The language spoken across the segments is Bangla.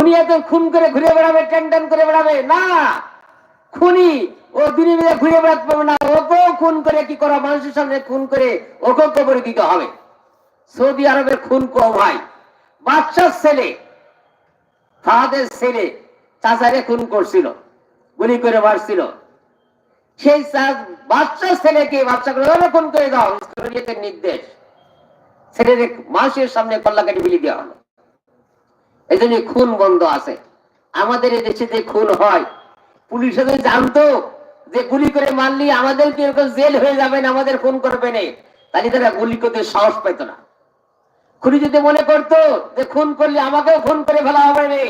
খুনি এত খুন করে ঘুরে বেড়াবে, টেন করে বেড়াবে না। খুনি ও দিনে দিনে ঘুরে বেড়াতে পারবে না, ওকেও খুন করে কি করা, মানুষের সামনে খুন করে ওকেও কবরে দিতে হবে। সৌদি আরবের খুন কম হয়। বাদশার ছেলে, ফাহাদের ছেলে চাচারে খুন করছিল, গুলি করে মারছিল। সেই বাদশার ছেলেকে বাদশা করে খুন করে দাও, নির্দেশ। ছেলের মানুষের সামনে কল্লা কাটি বিলি দেওয়া হলো। এই জন্য খুন বন্ধ আছে। আমাদের এই দেশে যে খুন হয়, পুলিশ যদি জানতো যে গুলি করে মারলি আমাদের কি এরকম জেল হয়ে যাবে না, আমাদের খুন করবে না, তাহলে তারা গুলি করতে সাহস পেত না। খুনি যদি মনে করতো যে খুন করলে আমাকেও খুন করে ফেলা হবে না,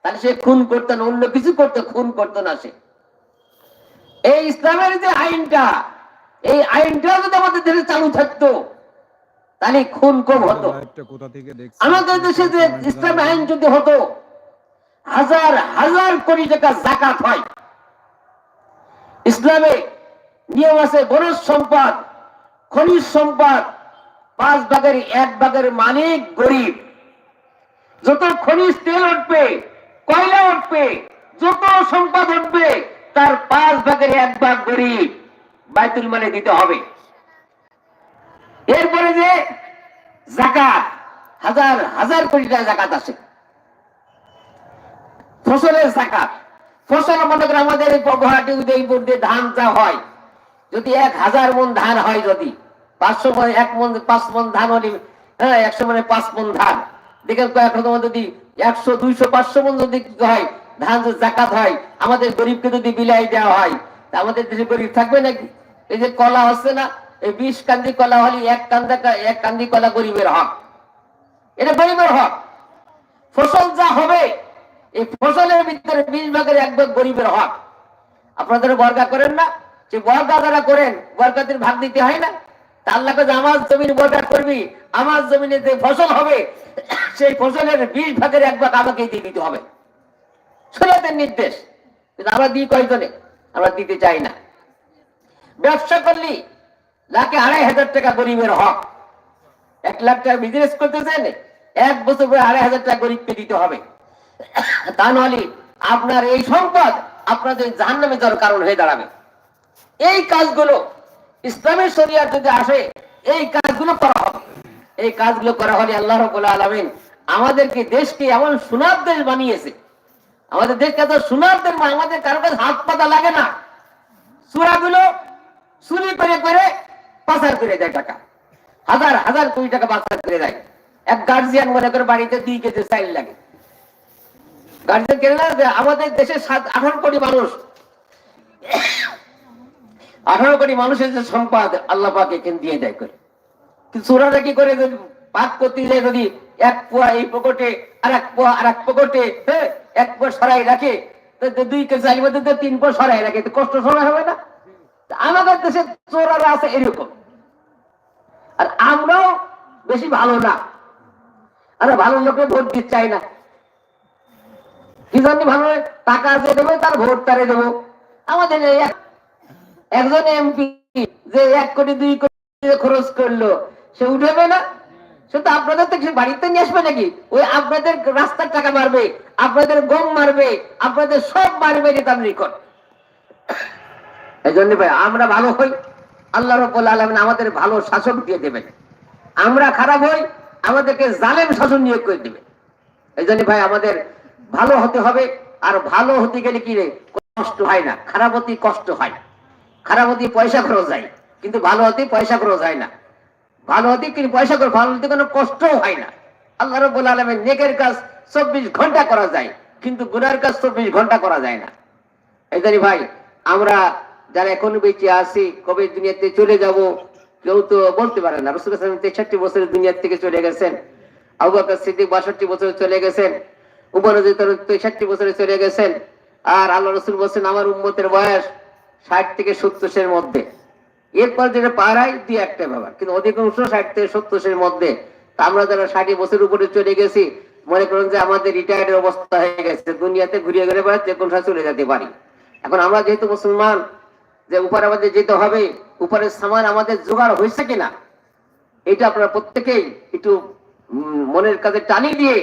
তাহলে সে খুন করতো না, অন্য কিছু করতো, খুন করতো না সে। এই ইসলামের যে আইনটা, এই আইনটা যদি আমাদের দেশে চালু থাকতো তাহলে খুন কম হতো। আমাদের দেশে যে ইসলামী আইন যদি হতো, হাজার হাজার কোটি টাকা যাকাত হয়। ইসলামে নিয়ম আছে, বনজ সম্পদ, খনিজ সম্পদ 5 ভাগের 1 ভাগের মালিক গরিব। যত খনিজ তেল উঠবে, কয়লা উঠবে, যত সম্পদ উঠবে, তার 5 ভাগের 1 ভাগ গরিব, বাইতুল মালে দিতে হবে। এরপরে যে যাকাত, হাজার হাজার কোটি টাকা যাকাত আছে। ফসলের যাকাত, ফসল মনে করে আমাদের গুয়াহাটি উদয়পুর দিয়ে ধান যা হয়, যদি 1000 মন ধান হয়, যদি 500 মন 1 মন 5 মন ধান হলে, হ্যাঁ 100 মনে 5 মন ধান, দেখেন কয়েকটা যদি 100 200 500 মন যদি হয় ধান, যদি যাকাত হয়, আমাদের গরিবকে যদি বিলাই দেওয়া হয়, তা আমাদের দেশে গরিব থাকবে নাকি? এই যে কলা হচ্ছে না, এই 20 কান্দি কলা হলে 1 কান্দি কলা গরিবের হক, এটা গরিবের হক। ফসল যা হবে, এই ফসলের ভিতরে 20 ভাগের 1 ভাগ গরিবের হক। আপনাদের বর্গা করেন না, যে বর্গা যারা করেন বর্গাদের ভাগ দিতে হয় না? তা আল্লাহকে যে আমার জমিন বর্গা করবি, আমার জমিনে যে ফসল হবে সেই ফসলের 20 ভাগের 1 ভাগ আমাকে দিয়ে দিতে হবে, শরীয়তের নির্দেশ। কিন্তু আমরা দিই কয়জনে? আমরা দিতে চাই না। ব্যবসা করলি লাখে 2500 টাকা গরিবের হক। 1 লাখ টাকা বিজনেস করতেছেন, 1 বছর পরে 2500 টাকা গরিবকে দিতে হবে। তা নাহলে আপনার এই সম্পদ আপনাদের জাহান্নামে যাওয়ার কারণ হয়ে দাঁড়াবে। এই কাজগুলো ইসলামের শরিয়াত যদি আসে, এই কাজগুলো করা হবে। এই কাজগুলো করা হলে আল্লাহ রাব্বুল আলামিন আমাদেরকে, দেশকে এমন সোনার দেশ বানিয়েছে। আমাদের দেশকে এত সোনার দেশ, আমাদের কারো কাছে হাত পাতা লাগে না। চোরাগুলো চুরি করে করে পাচার করে দেয় টাকা, হাজার হাজার কোটি টাকা পাচার করে দেয়। এক গার্জিয়ান মনে করে বাড়িতে 2 কেজি চাইল লাগে, গার্জিয়ান কেন না? আমাদের দেশে 18 কোটি মানুষ, 18 কোটি মানুষের যে সম্পদ আল্লাহ পাক এখানে দিয়ে দেয় করে। কিন্তু ওরা কি করে, পাক করতে যায় যদি 1 পোয়া এই পকেটে আর 1 পোয়া আর 1 পকেটে, হ্যাঁ 1 পোয়া সরাই রাখে, 2 কেজি চাইল মধ্যে 3 পোয়া সরাই রাখে, তো কষ্ট সরাই হবে না? আমাদের দেশে চোরারা আছে এরকম। আর আমরাও বেশি ভালো না, আর ভালো লোকে ভোট দিতে চাই না। কি জানি ভালো টাকা যে দেবে তার ভোট তারে দেবো। আমাদের একজন এমপি যে 1 কোটি 2 কোটি খরচ করলো, সে উঠবে না? সে তো আপনাদের থেকে বাড়িতে নিয়ে আসবে নাকি? ওই আপনাদের রাস্তার টাকা মারবে, আপনাদের গম মারবে, আপনাদের সব মারবে, যে তার রেকর্ড। এই জন্য ভাই আমরা ভালো হই, আল্লাহ রাব্বুল আলামিন আমাদের ভালো শাসক দিয়ে দেবেন। আমরা খারাপ হই, আমাদেরকে জালেম শাসন নিয়োগ করে দেবে। এই জন্য ভাই আমাদের ভালো হতে হবে। আর ভালো হতে গেলে কি রে, কষ্ট হয় না। খারাপ হতে কষ্ট হয়, খারাপ হতে পয়সা খরচ হয়, কিন্তু ভালো হতে পয়সা খরচ হয় না। ভালো হতে কিন্তু পয়সা খরচ, ভালো হতে কোনো কষ্টও হয় না। আল্লাহ রাব্বুল আলামিন নেকের কাজ 24 ঘন্টা করা যায়, কিন্তু গুনাহের কাজ 24 ঘন্টা করা যায় না। এই জন্য ভাই আমরা যারা এখন বেঁচে আছি, কবে দুনিয়াতে চলে যাব কেউ তো বলতে পারে না। রাসূল সাল্লাল্লাহু আলাইহি ওয়াসাল্লাম 63 বছরের দুনিয়া থেকে চলে গেছেন, আবু বকর সিদ্দিক 62 বছরে চলে গেছেন, উমর রাদিয়াল্লাহু 63 বছরে চলে গেছেন। আর আল্লাহ রাসূল বলেন আমার উম্মতের বয়স 60 থেকে 70 এর মধ্যে। এরপর যেটা পারাই 2-1টা ব্যাপার, কিন্তু অধিকাংশ 60 থেকে 70 এর মধ্যে। আমরা যারা 60 বছর উপরে চলে গেছি, মনে করেন যে আমাদের রিটায়ার্ডের অবস্থা হয়ে গেছে, দুনিয়াতে ঘুরিয়ে ঘুরে বেড়াতে যে কোনো সময় চলে যেতে পারি। এখন আমরা যেহেতু মুসলমান, যে উপরে আমাদের যেতে হবে, উপরের সামান আমাদের জোগাড় হয়েছে কিনা এটা আপনারা প্রত্যেকেই একটু মনের কাছে টানি দিয়ে